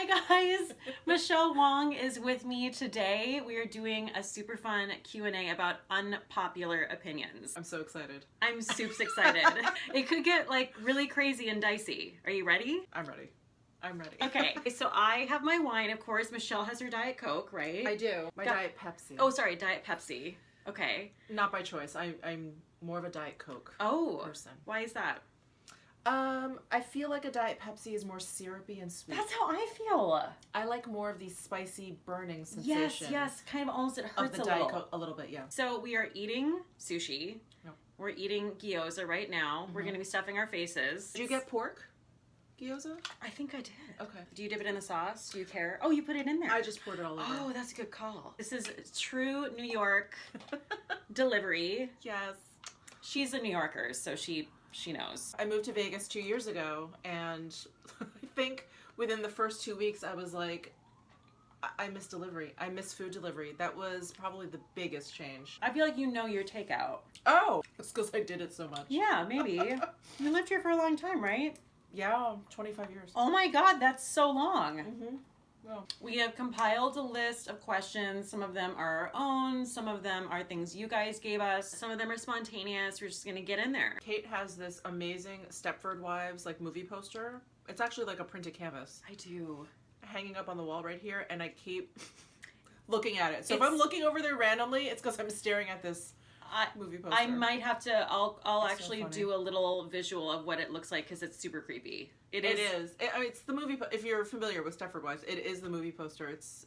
guys, Michele Wang is with me today. We are doing a super fun Q&A about unpopular opinions. I'm so excited. I'm super excited. It could get like really crazy and dicey. Are you ready? I'm ready. I'm ready. Okay, so I have my wine, of course. Michelle has her Diet Coke, right? I do. My Diet Pepsi. Oh, sorry, Diet Pepsi. Okay. Not by choice. I'm more of a Diet Coke person. Why is that? I feel like a Diet Pepsi is more syrupy and sweet. That's how I feel. I like more of these spicy burning sensations. Yes, kind of almost it hurts of the Diet Coke a little bit, yeah. So we are eating sushi. Yep. We're eating gyoza right now. Mm-hmm. We're going to be stuffing our faces. Did you get pork gyoza? I think I did. Okay. Do you dip it in the sauce? Do you care? Oh, you put it in there. I just poured it all over. Oh, that's a good call. This is true New York delivery. Yes. She's a New Yorker, so she knows. I moved to Vegas 2 years ago, and I think within the first 2 weeks, I was like, I miss delivery. I miss food delivery. That was probably the biggest change. I feel like you know your takeout. Oh, it's because I did it so much. Yeah, maybe. You lived here for a long time, right? Yeah, 25 years. Oh my God, that's so long. Mm-hmm. Well, we have compiled a list of questions. Some of them are our own. Some of them are things you guys gave us. Some of them are spontaneous. We're just going to get in there. Cate has this amazing Stepford Wives like movie poster. It's actually like a printed canvas. I do. Hanging up on the wall right here, and I keep looking at it. So if I'm looking over there randomly, it's because I'm staring at this movie poster. I might have to, I'll actually do a little visual of what it looks like because it's super creepy. It is. It's the movie. If you're familiar with Stepford Wives, it is the movie poster. It's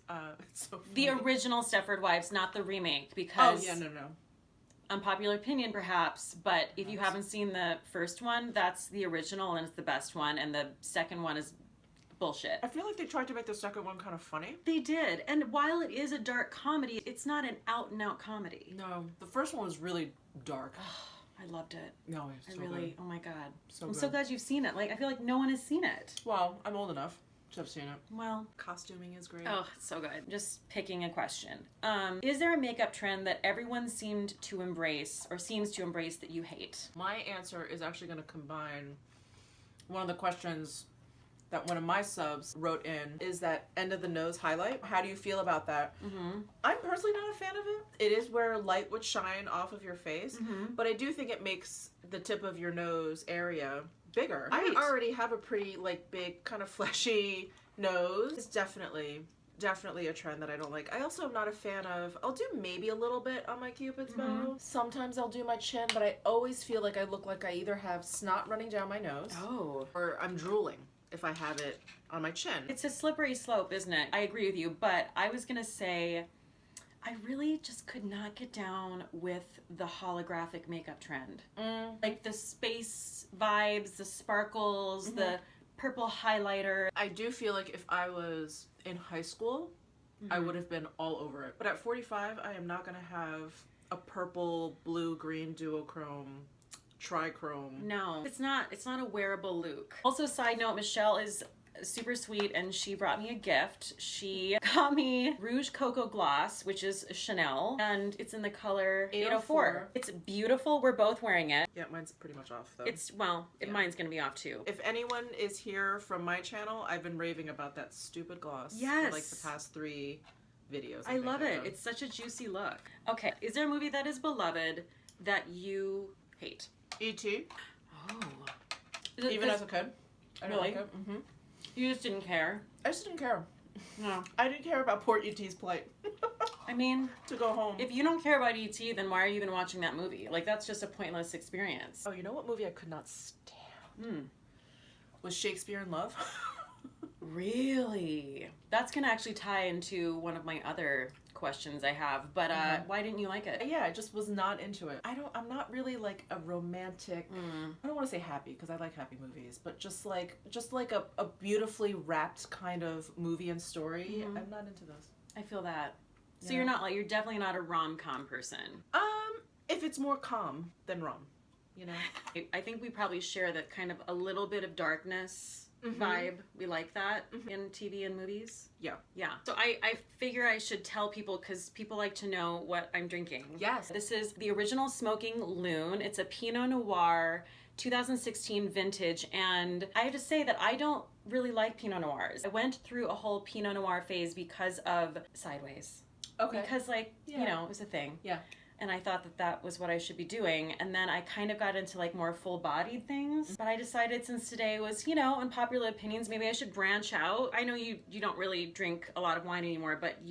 so funny. The original Stepford Wives, not the remake, because no. Unpopular opinion, perhaps, but if you haven't seen the first one, that's the original and it's the best one, and the second one is bullshit. I feel like they tried to make the second one kind of funny. They did, and while it is a dark comedy, it's not an out-and-out comedy. No, the first one was really dark. I loved it. No, it's so good. Oh my God. So I'm good. so glad you've seen it. Like, I feel like no one has seen it. Well, I'm old enough to have seen it. Well. Costuming is great. Oh, it's so good. Just picking a question. Is there a makeup trend that everyone seems to embrace that you hate? My answer is actually going to combine one of the questions that one of my subs wrote in is that end of the nose highlight. How do you feel about that? Mm-hmm. I'm personally not a fan of it. It is where light would shine off of your face, but I do think it makes the tip of your nose area bigger. Right. I already have a pretty like big kind of fleshy nose. It's definitely a trend that I don't like. I also am not a fan of, I'll do maybe a little bit on my Cupid's bow. Sometimes I'll do my chin, but I always feel like I look like I either have snot running down my nose or I'm drooling if I have it on my chin. It's a slippery slope, isn't it? I agree with you, but I was gonna say, I really just could not get down with the holographic makeup trend. Like the space vibes, the sparkles, the purple highlighter. I do feel like if I was in high school, I would have been all over it. But at 45, I am not gonna have a purple, blue, green duochrome trichrome. No, it's not a wearable look. Also, side note, Michelle is super sweet and she brought me a gift. She got me Rouge Coco gloss, which is Chanel, and it's in the color 804. It's beautiful. We're both wearing it. Yeah, mine's pretty much off though. Mine's gonna be off too. If anyone is here from my channel, I've been raving about that stupid gloss yes. for like the past 3 videos. I love it. It's such a juicy look. Okay, is there a movie that is beloved that you hate? E.T. Oh. Even as a kid. I don't Really? like it. You just didn't care? I just didn't care. No. I didn't care about poor E.T.'s plight. I mean, to go home. If you don't care about E.T., then why are you even watching that movie? Like, that's just a pointless experience. Oh, you know what movie I could not stand? Was Shakespeare in Love. Really? That's gonna actually tie into one of my other questions I have, but why didn't you like it? Yeah, I just was not into it. I'm not really like a romantic, I don't want to say happy because I like happy movies, but just like a beautifully wrapped kind of movie and story. I'm not into those. I feel that. So Yeah. you're definitely not a rom-com person. If it's more calm than rom, you know? I think we probably share that kind of a little bit of darkness vibe. We like that in TV and movies. Yeah. Yeah. So I figure I should tell people because people like to know what I'm drinking. Yes. This is the original smoking Loon. It's a Pinot Noir 2016 vintage, and I have to say that I don't really like Pinot Noirs. I went through a whole Pinot Noir phase because of Sideways. Okay. Because, like, you know, it was a thing. Yeah. And I thought that that was what I should be doing. And then I kind of got into, like, more full-bodied things. But I decided since today was, you know, unpopular opinions, maybe I should branch out. I know you don't really drink a lot of wine anymore, but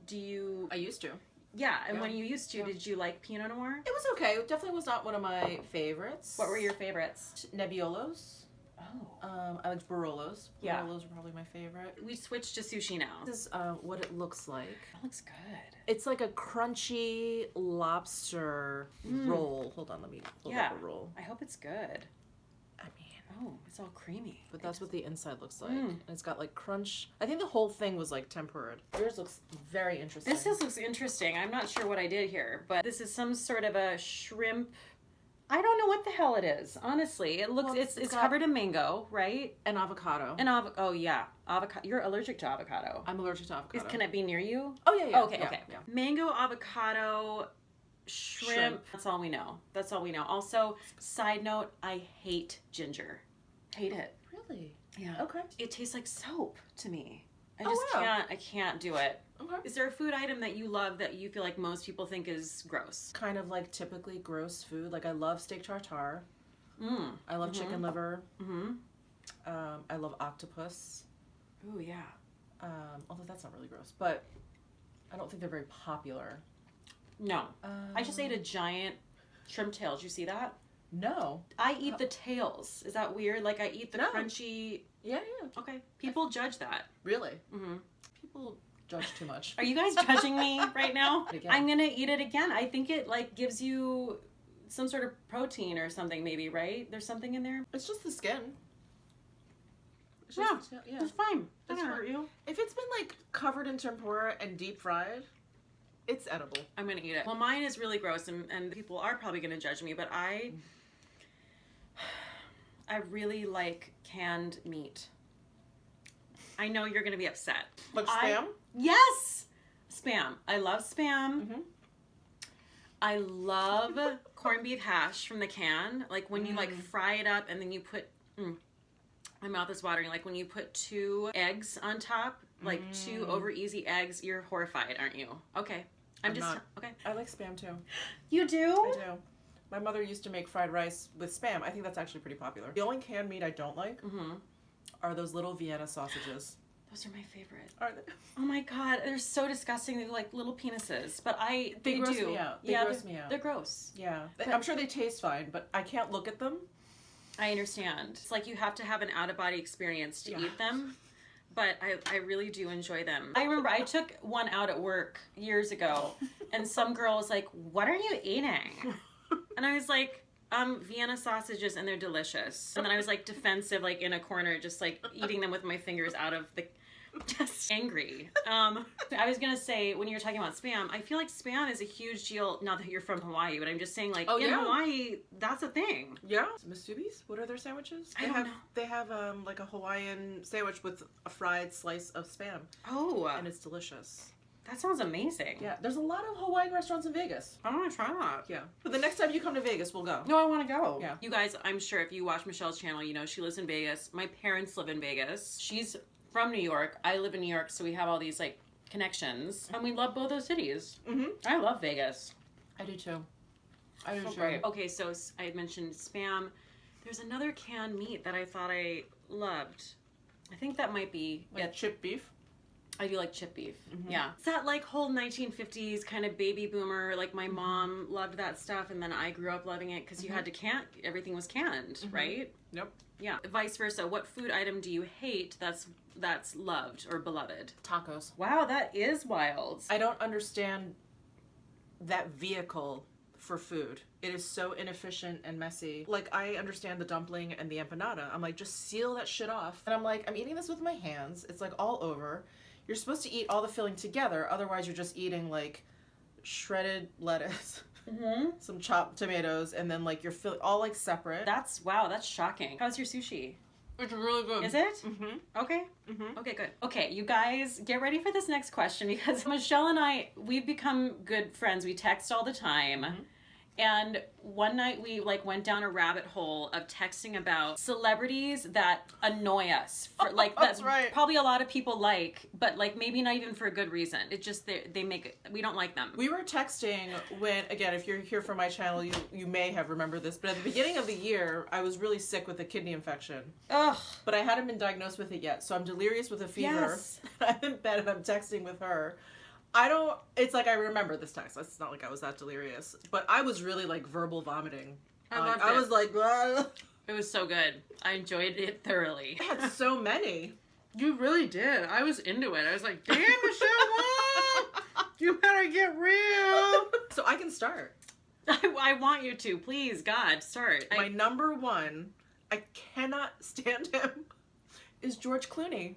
do you... I used to. Yeah, and when you used to, did you like Pinot Noir? It was okay. It definitely was not one of my favorites. What were your favorites? Nebbiolos. Oh. I liked Barolos. Yeah. Barolos are probably my favorite. We switched to sushi now. This is what it looks like. That looks good. It's like a crunchy lobster roll. Hold on, let me hold up a roll. I hope it's good. I mean, oh, it's all creamy. But that's what the inside looks like. And it's got like crunch. I think the whole thing was like tempered. Yours looks very interesting. This looks interesting. I'm not sure what I did here, but this is some sort of a shrimp. I don't know what the hell it is, honestly. It looks, it's covered in mango, right? And avocado. Oh, yeah. Avocado. You're allergic to avocado. I'm allergic to avocado. Can it be near you? Oh, yeah, yeah. Okay. Yeah. Mango, avocado, shrimp. That's all we know. Also, side note, I hate ginger. Hate it. Really? Yeah. Okay. It tastes like soap to me. I can't do it. Okay. Is there a food item that you love that you feel like most people think is gross? Kind of like typically gross food. Like I love steak tartare. I love chicken liver. I love octopus. Ooh, yeah. Although that's not really gross, but I don't think they're very popular. No. I just ate a giant shrimp tail. Did you see that? No. I eat the tails. Is that weird? Like I eat the crunchy... Yeah. Okay. People judge that. Really? People judge too much. Are you guys judging me right now? Again. I'm gonna eat it again. I think it like gives you some sort of protein or something maybe, right? There's something in there? It's just the skin. It's Yeah. yeah. It's fine. It's Doesn't fine. hurt you. If it's been like covered in tempura and deep fried, it's edible. I'm gonna eat it. Well, mine is really gross and people are probably gonna judge me, but I really like canned meat. I know you're gonna be upset. Like Spam? Yes! Spam. I love Spam. I love corned beef hash from the can. Like when you like fry it up and then you put, my mouth is watering. Like when you put 2 eggs on top, like 2 over easy eggs, you're horrified, aren't you? Okay. I'm just, not. okay. I like Spam too. You do? I do. My mother used to make fried rice with Spam. I think that's actually pretty popular. The only canned meat I don't like are those little Vienna sausages. Those are my favorite. Are they? Oh my god, they're so disgusting. They're like little penises, but they gross do. me out. They gross me out. They're gross. Yeah. I'm sure they taste fine, but I can't look at them. I understand. It's like you have to have an out-of-body experience to eat them. But I really do enjoy them. I remember I took one out at work years ago, and some girl was like, "What are you eating?" And I was like, Vienna sausages, and they're delicious. And then I was like defensive, like in a corner, just like eating them with my fingers out of the... Just angry. I was gonna say, when you were talking about Spam, I feel like Spam is a huge deal, not that you're from Hawaii, but I'm just saying, like, in Hawaii, that's a thing. Yeah. Masubi's? What are their sandwiches? I don't know. They have like a Hawaiian sandwich with a fried slice of Spam. Oh. And it's delicious. That sounds amazing. Yeah. There's a lot of Hawaiian restaurants in Vegas. I want to try that. Yeah. But the next time you come to Vegas, we'll go. No, I want to go. Yeah. You guys, I'm sure if you watch Michelle's channel, you know she lives in Vegas. My parents live in Vegas. She's from New York. I live in New York, so we have all these like connections, and we love both those cities. I love Vegas. I do too. I do too. Great. Okay, so I had mentioned Spam. There's another canned meat that I thought I loved. I think that might be like chipped beef. I do like chipped beef. Yeah. It's that like whole 1950s kind of baby boomer, like my mom loved that stuff and then I grew up loving it because you had to everything was canned, right? Yep. Yeah. Vice versa. What food item do you hate that's loved or beloved? Tacos. Wow, that is wild. I don't understand that vehicle for food. It is so inefficient and messy. Like, I understand the dumpling and the empanada. I'm like, just seal that shit off. And I'm like, I'm eating this with my hands. It's like all over. You're supposed to eat all the filling together. Otherwise, you're just eating like shredded lettuce, some chopped tomatoes, and then like you're all like separate. That's shocking. How's your sushi? It's really good. Is it? Okay. Okay, good. Okay, you guys, get ready for this next question because Michelle and I, we've become good friends. We text all the time. And one night we like went down a rabbit hole of texting about celebrities that annoy us. For, like That's that right. Probably a lot of people like, but like maybe not even for a good reason. It just they make it, we don't like them. We were texting when, again, if you're here from my channel, you may have remembered this, but at the beginning of the year, I was really sick with a kidney infection. Ugh. But I hadn't been diagnosed with it yet, so I'm delirious with a fever. Yes. I'm in bed and I'm texting with her. It's like I remember this text. It's not like I was that delirious. But I was really like verbal vomiting. I was like, "Ugh." It was so good. I enjoyed it thoroughly. I had so many. You really did. I was into it. I was like, damn, Michele Wang! You better get real. So I can start. I want you to. Please, God, start. My number one, I cannot stand him, is George Clooney.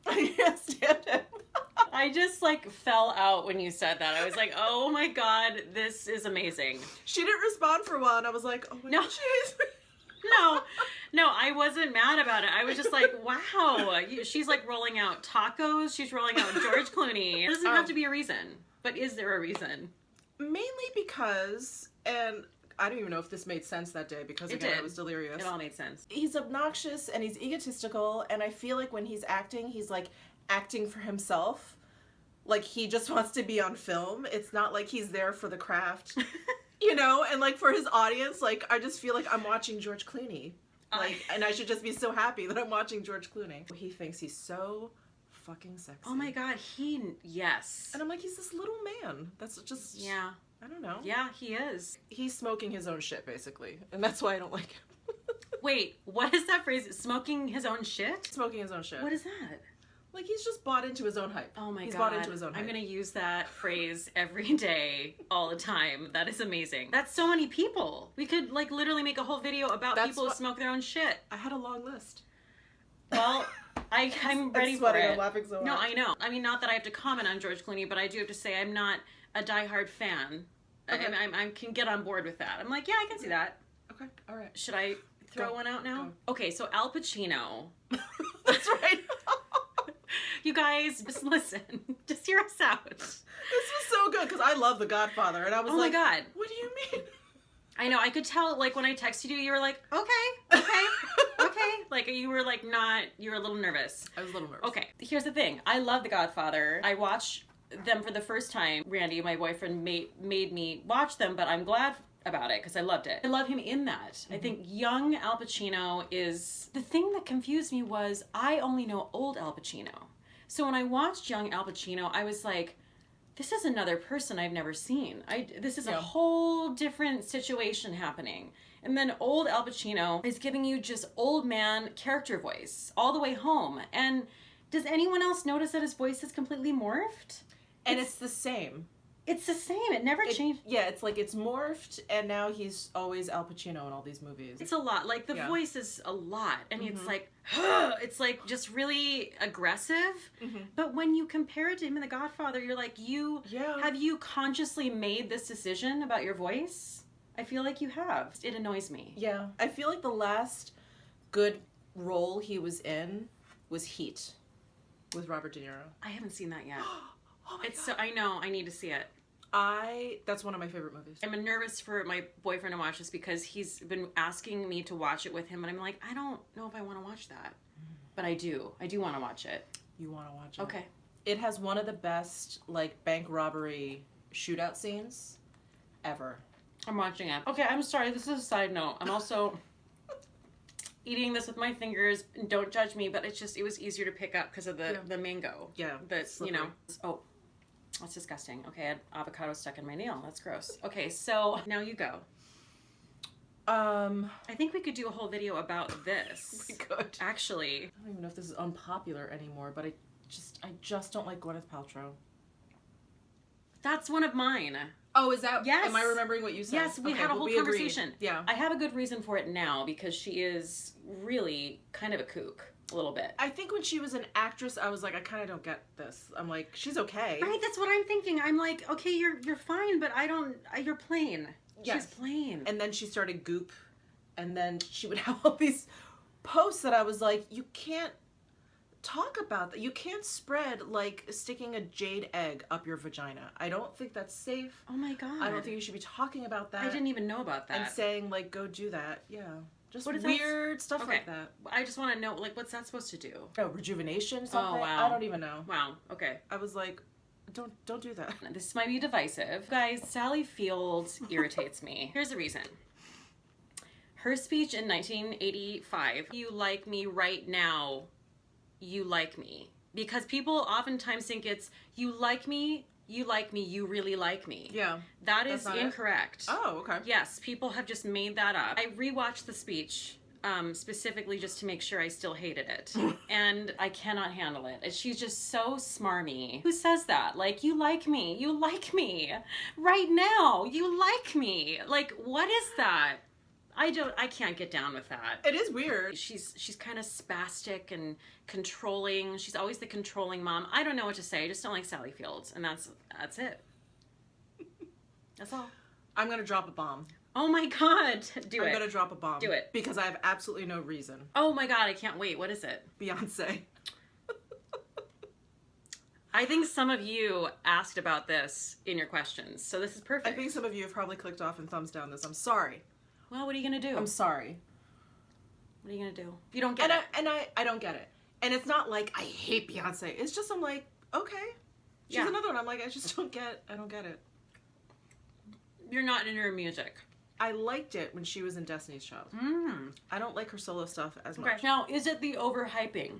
I can't stand him. I just like fell out when you said that. I was like, oh my God, this is amazing. She didn't respond for a while, and I was like, oh my No. God, jeez. No, I wasn't mad about it. I was just like, wow. She's like rolling out tacos. She's rolling out George Clooney. There doesn't have to be a reason. But is there a reason? Mainly because, and I don't even know if this made sense that day because, again, I was delirious. It all made sense. He's obnoxious and he's egotistical, and I feel like when he's acting, he's like acting for himself. Like he just wants to be on film. It's not like he's there for the craft. You know, and like for his audience, like I just feel like I'm watching George Clooney. Like, and I should just be so happy that I'm watching George Clooney. He thinks he's so fucking sexy. Oh my God, yes. And I'm like, he's this little man. That's just, yeah. I don't know. Yeah, he is. He's smoking his own shit, basically. And that's why I don't like him. Wait, what is that phrase? Smoking his own shit? Smoking his own shit. What is that? Like, he's just bought into his own hype. Oh my God. He's bought into his own hype. I'm going to use that phrase every day, all the time. That is amazing. That's so many people. We could, like, literally make a whole video about people who smoke their own shit. I had a long list. Well, I'm ready for it. I'm laughing so hard. No, I know. I mean, not that I have to comment on George Clooney, but I do have to say I'm not a diehard fan. Okay. I can get on board with that. I'm like, yeah, I can see that. Okay, all right. Should I throw one out now? Go. Okay, so Al Pacino. That's right. You guys, just listen. Just hear us out. This was so good because I love The Godfather, and I was like, oh my God. What do you mean? I know. I could tell, like, when I texted you, you were like, okay. Like, you were, like, you were a little nervous. I was a little nervous. Okay, here's the thing. I love The Godfather. I watched them for the first time. Randy, my boyfriend, made me watch them, but I'm glad about it because I loved it. I love him in that. Mm-hmm. I think young Al Pacino is... The thing that confused me was I only know old Al Pacino. So when I watched young Al Pacino, I was like, this is another person I've never seen. This is a whole different situation happening. And then old Al Pacino is giving you just old man character voice all the way home. And does anyone else notice that his voice is completely morphed? And it's the same. It's the same. It never changed. Yeah, it's like it's morphed, and now he's always Al Pacino in all these movies. It's a lot. Like, the voice is a lot. And it's like, it's like just really aggressive. Mm-hmm. But when you compare it to him in The Godfather, you're like, have you consciously made this decision about your voice? I feel like you have. It annoys me. Yeah. I feel like the last good role he was in was Heat with Robert De Niro. I haven't seen that yet. Oh my God. So I know. I need to see it. That's one of my favorite movies. I'm nervous for my boyfriend to watch this because he's been asking me to watch it with him, and I'm like, I don't know if I want to watch that. But I do. I do want to watch it. You want to watch it? Okay. It has one of the best, like, bank robbery shootout scenes ever. I'm watching it. Okay, I'm sorry. This is a side note. I'm also eating this with my fingers. Don't judge me, but it was easier to pick up because of the mango. Yeah. That's, you know. Oh. That's disgusting. Okay, I had avocado stuck in my nail. That's gross. Okay, so now you go. I think we could do a whole video about this. We could. Actually. I don't even know if this is unpopular anymore, but I just don't like Gwyneth Paltrow. That's one of mine. Oh, is that? Yes. Am I remembering what you said? Yes, we had a whole conversation. Agreed. Yeah. I have a good reason for it now because she is really kind of a kook. A little bit. I think when she was an actress, I was like, I kind of don't get this. I'm like, she's okay. Right, that's what I'm thinking. I'm like, okay, you're fine, but you're plain. Yes. She's plain. And then she started Goop, and then she would have all these posts that I was like, you can't talk about that. You can't spread like sticking a jade egg up your vagina. I don't think that's safe. Oh my God. I don't think you should be talking about that. I didn't even know about that. And saying like, go do that. Yeah. Just what is weird stuff okay. like that. I just want to know, like, what's that supposed to do? Oh, rejuvenation, something? Oh, wow. I don't even know. Wow. Okay. I was like, don't do that. This might be divisive. Guys, Sally Fields irritates me. Here's the reason. Her speech in 1985, you like me right now, you like me. Because people oftentimes think it's, you like me, you really like me. Yeah. That is incorrect. Oh, okay. Yes, people have just made that up. I rewatched the speech specifically just to make sure I still hated it. And I cannot handle it. She's just so smarmy. Who says that? Like, you like me right now, you like me. Like, what is that? I can't get down with that. It is weird. She's kind of spastic and controlling. She's always the controlling mom. I don't know what to say. I just don't like Sally Fields, and that's it. That's all. I'm gonna drop a bomb. Oh my God, I'm gonna drop a bomb. Do it. Because I have absolutely no reason. Oh my God, I can't wait. What is it? Beyonce. I think some of you asked about this in your questions, so this is perfect. I think some of you have probably clicked off and thumbs down this. I'm sorry. Well, what are you gonna do? I'm sorry. What are you gonna do? If you don't get it. I don't get it. And it's not like I hate Beyonce. It's just I'm like, okay. She's another one. I'm like, I don't get it. You're not into her music. I liked it when she was in Destiny's Child. I don't like her solo stuff as much. Okay. Now, is it the overhyping?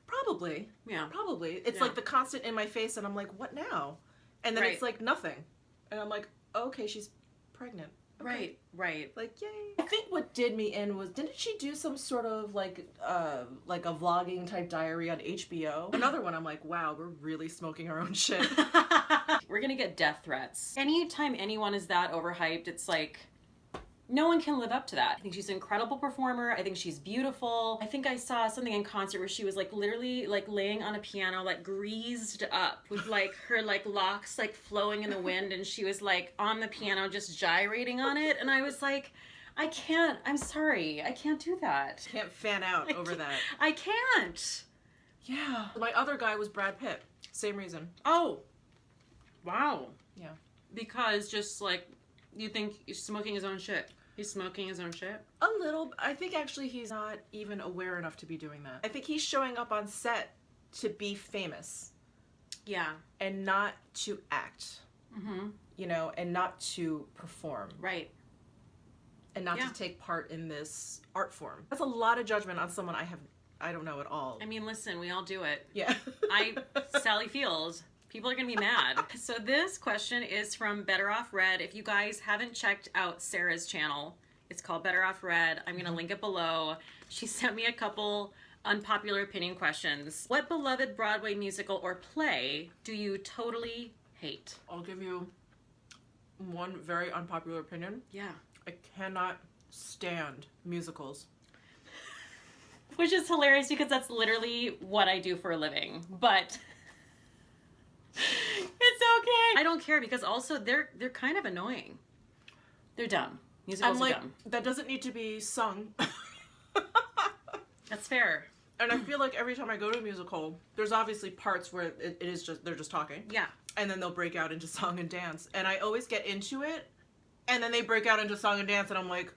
Probably. Yeah. Probably. It's like the constant in my face and I'm like, what now? And then it's like nothing. And I'm like, okay, she's pregnant. Okay. Right. Like, yay. I think what did me in was, didn't she do some sort of like a vlogging type diary on HBO? Another one, I'm like, wow, we're really smoking our own shit. We're gonna get death threats. Anytime anyone is that overhyped, it's like, no one can live up to that. I think she's an incredible performer. I think she's beautiful. I think I saw something in concert where she was like literally like laying on a piano, like greased up with like her like locks like flowing in the wind, and she was like on the piano just gyrating on it. And I was like, I can't, I'm sorry, I can't do that. Can't fan out over that. I can't. Yeah. My other guy was Brad Pitt. Same reason. Oh. Wow. Yeah. Because just like, you think he's smoking his own shit. He's smoking his own shit? A little. I think actually he's not even aware enough to be doing that. I think he's showing up on set to be famous. Yeah. And not to act. Mm-hmm. You know, and not to perform. Right. And not to take part in this art form. That's a lot of judgment on someone I don't know at all. I mean, listen, we all do it. Yeah. Sally Fields. People are going to be mad. So this question is from Better Off Red. If you guys haven't checked out Sarah's channel, it's called Better Off Red. I'm going to link it below. She sent me a couple unpopular opinion questions. What beloved Broadway musical or play do you totally hate? I'll give you one very unpopular opinion. Yeah. I cannot stand musicals. Which is hilarious because that's literally what I do for a living. But it's okay. I don't care because also they're kind of annoying. They're dumb. Musicals are dumb. That doesn't need to be sung. That's fair. And I feel like every time I go to a musical, there's obviously parts where it is just, they're just talking. Yeah. And then they'll break out into song and dance. And I always get into it, and then they break out into song and dance, and I'm like...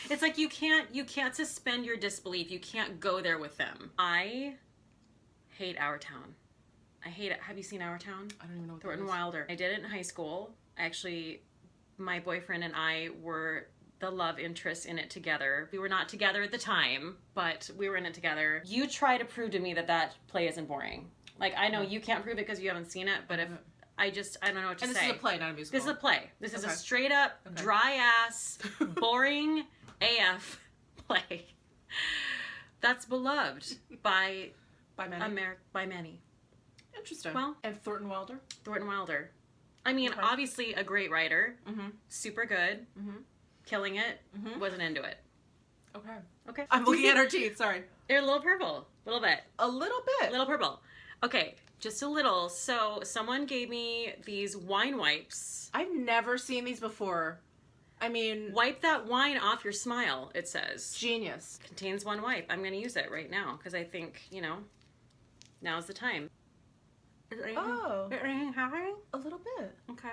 It's like you can't suspend your disbelief. You can't go there with them. I hate Our Town. I hate it. Have you seen Our Town? I don't even know what Thornton Wilder. I did it in high school. Actually, my boyfriend and I were the love interest in it together. We were not together at the time, but we were in it together. You try to prove to me that play isn't boring. Like, I know you can't prove it because you haven't seen it, but if I don't know what to say. And this is a play, not a musical. This is a play. This is a straight up, dry ass, boring AF play. That's beloved by many. By many. Interesting. Well, and Thornton Wilder? Thornton Wilder. I mean, obviously a great writer. Mm-hmm. Super good. Mm-hmm. Killing it. Mm-hmm. Wasn't into it. Okay. I'm looking at her teeth, sorry. They're a little purple. A little bit. A little bit. A little purple. Okay, just a little. So someone gave me these wine wipes. I've never seen these before. I mean... Wipe that wine off your smile, it says. Genius. Contains one wipe. I'm going to use it right now because I think, Now's the time. Is anything happening? a little bit. Okay.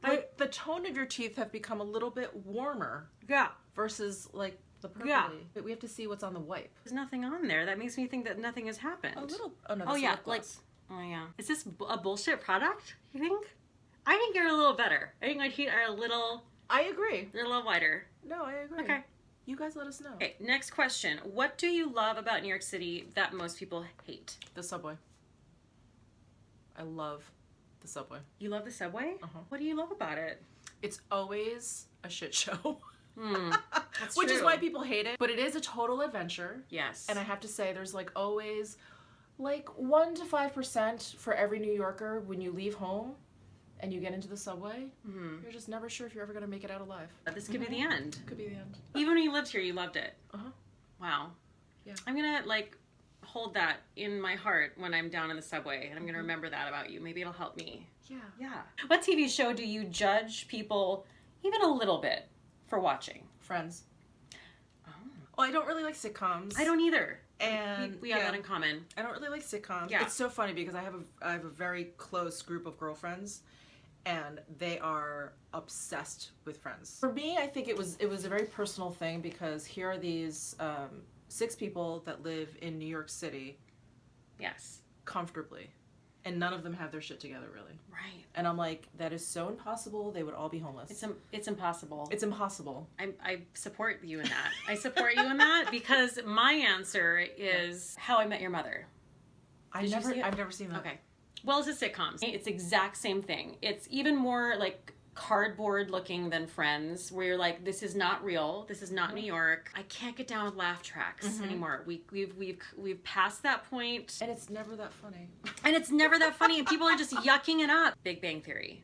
Like, the tone of your teeth have become a little bit warmer. Yeah. Versus, like, the purpley. Yeah. We have to see what's on the wipe. There's nothing on there. That makes me think that nothing has happened. A little. Oh, no, Oh, yeah. Like, oh, yeah. Is this a bullshit product, you think? I think you're a little better. I think my teeth are a little... I agree. They're a little whiter. No, I agree. Okay. You guys let us know. Okay, next question. What do you love about New York City that most people hate? The subway. I love the subway. You love the subway? Uh-huh. What do you love about it? It's always a shit show. That's Which true. is why people hate it. But it is a total adventure. Yes. And I have to say, there's like always like 1 to 5% for every New Yorker when you leave home and you get into the subway. You're just never sure if you're ever going to make it out alive. This could be the end. Could be the end. Even when you lived here, you loved it. Uh-huh. Wow. Yeah. I'm going to like hold that in my heart when I'm down in the subway, and I'm going to remember that about you. Maybe it'll help me. Yeah. Yeah. What TV show do you judge people even a little bit for watching? Friends. Oh. Well, I don't really like sitcoms. I don't either. And we have that in common. I don't really like sitcoms. Yeah. It's so funny because I have a very close group of girlfriends, and they are obsessed with Friends. For me, I think it was a very personal thing because here are these 6 people that live in New York City. Yes. Comfortably. And none of them have their shit together, really. Right. And I'm like, that is so impossible. They would all be homeless. It's impossible. It's impossible. I support you in that. I support you in that because my answer is How I Met Your Mother. I've never seen that. Okay. Well, it's a sitcom. It's the exact same thing. It's even more like cardboard looking than Friends, where you're like, this is not real. This is not New York. I can't get down with laugh tracks anymore. We've passed that point. And it's never that funny. And it's never that funny, and people are just yucking it up. Big Bang Theory.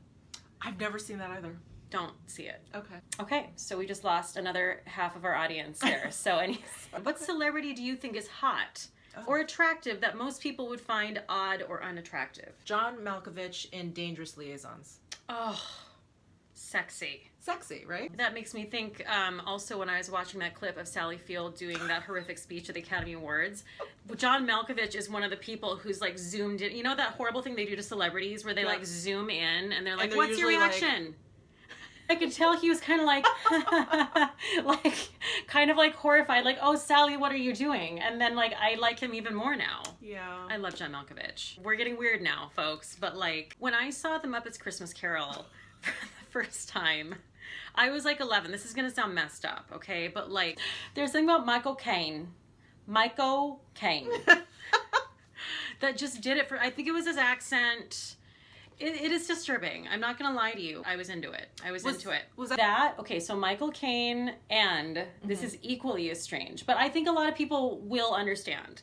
I've never seen that either. Don't see it. Okay. Okay, so we just lost another half of our audience there. So, what celebrity do you think is hot or attractive that most people would find odd or unattractive? John Malkovich in Dangerous Liaisons. Oh, sexy. Sexy, right? That makes me think, also when I was watching that clip of Sally Field doing that horrific speech at the Academy Awards, John Malkovich is one of the people who's like zoomed in. You know that horrible thing they do to celebrities where they like zoom in and they're like, what's your reaction? I could tell he was kind of like, kind of like horrified, like, oh, Sally, what are you doing? And then like, I like him even more now. Yeah. I love John Malkovich. We're getting weird now, folks. But like, when I saw The Muppets Christmas Carol for the first time, I was like 11. This is going to sound messed up, okay? But like, there's something about Michael Caine that just did it for, I think it was his accent. It is disturbing. I'm not going to lie to you. I was into it. Was that okay, so Michael Caine and this is equally as strange, but I think a lot of people will understand.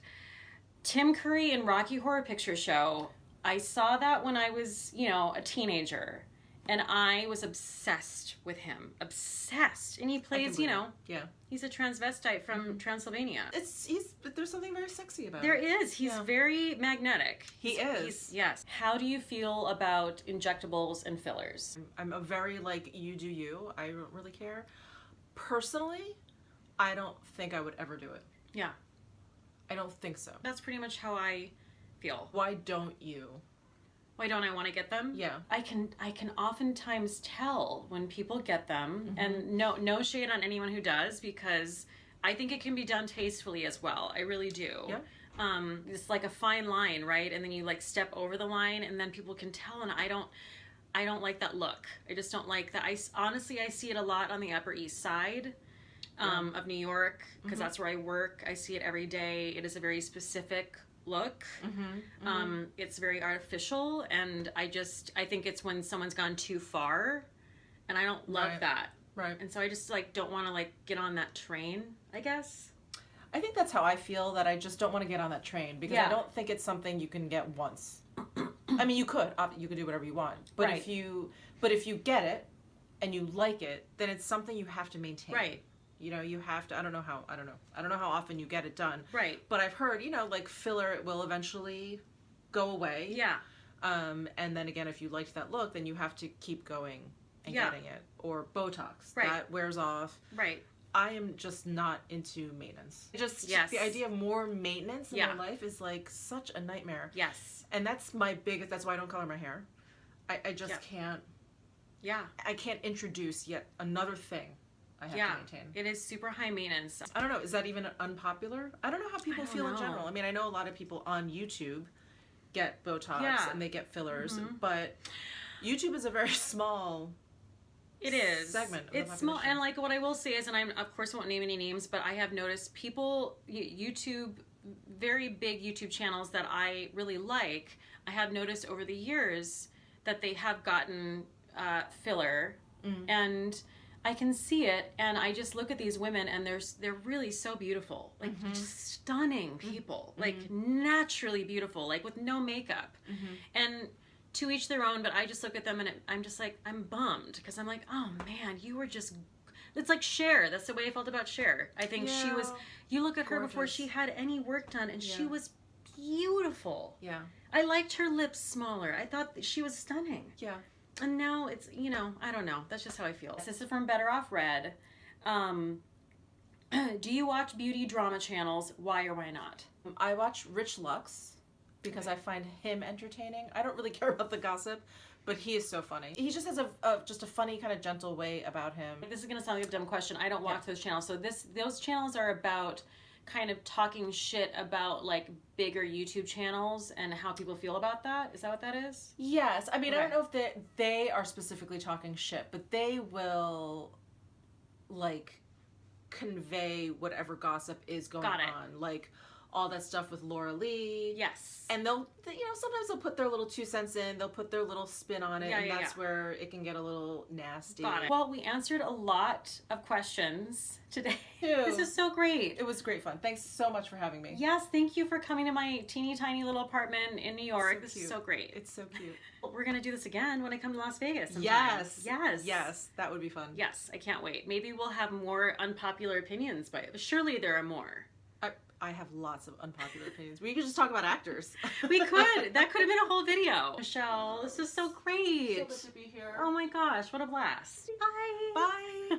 Tim Curry in Rocky Horror Picture Show, I saw that when I was, a teenager. And I was obsessed with him. Obsessed. And he plays, he's a transvestite from Transylvania. There's something very sexy about There it. is. He's very magnetic. He is. Yes. How do you feel about injectables and fillers? I'm a very, you do you. I don't really care. Personally, I don't think I would ever do it. Yeah. I don't think so. That's pretty much how I feel. Why don't you? Why don't I want to get them? Yeah. I can oftentimes tell when people get them, and no shade on anyone who does, because I think it can be done tastefully as well. I really do. Yeah. It's like a fine line, right? And then you step over the line, and then people can tell, and I don't like that look. I just don't like that. I see it a lot on the Upper East Side of New York, because that's where I work. I see it every day. It is a very specific look. It's very artificial, and I think it's when someone's gone too far, and I don't love that. Right. And so I just don't want to get on that train, I guess. I think that's how I feel, that I just don't want to get on that train, because I don't think it's something you can get once. I mean, you could do whatever you want, but if you get it and you like it, then it's something you have to maintain. Right. You have to. I don't know how often you get it done. Right. But I've heard, filler, it will eventually go away. Yeah. And then again, if you liked that look, then you have to keep going and getting it. Or Botox. Right. That wears off. Right. I am just not into maintenance. Just the idea of more maintenance in my life is like such a nightmare. Yes. And that's my biggest, that's why I don't color my hair. I just can't. Yeah. I can't introduce yet another thing I have to maintain. It is super high maintenance. I don't know, is that even unpopular? I don't know how people feel in general. I mean, I know a lot of people on YouTube get Botox and they get fillers, but YouTube is a very small segment of the It's small, and like what I will say is, and I of course won't name any names, but I have noticed people, YouTube, very big YouTube channels that I really like, I have noticed over the years that they have gotten filler, and I can see it, and I just look at these women, and they're really so beautiful, like just stunning people, like naturally beautiful, like with no makeup, and to each their own. But I just look at them, and I'm just like, I'm bummed, because I'm like, oh man, you were just. It's like Cher. That's the way I felt about Cher. I think she was. You look at her before she had any work done, and she was beautiful. Yeah. I liked her lips smaller. I thought she was stunning. Yeah. And now it's, I don't know. That's just how I feel. This is from Better Off Red. Do you watch beauty drama channels? Why or why not? I watch Rich Lux because I find him entertaining. I don't really care about the gossip, but he is so funny. He just has a funny kind of gentle way about him. This is going to sound like a dumb question. I don't watch those channels. So those channels are about kind of talking shit about like bigger YouTube channels and how people feel about that. Is that what that is? Yes. I mean, I don't know if they are specifically talking shit, but they will like convey whatever gossip is going on. Like all that stuff with Laura Lee. Yes. And they'll, sometimes they'll put their little 2 cents in, they'll put their little spin on it, and that's where it can get a little nasty. Got it. Well, we answered a lot of questions today. This is so great. It was great fun. Thanks so much for having me. Yes, thank you for coming to my teeny tiny little apartment in New York. This is so great. It's so cute. We're going to do this again when I come to Las Vegas sometime. Yes, that would be fun. Yes, I can't wait. Maybe we'll have more unpopular opinions, but surely there are more. I have lots of unpopular opinions. We could just talk about actors. We could. That could have been a whole video. Michelle, this is so great. So good to be here. Oh my gosh, what a blast. Bye. Bye.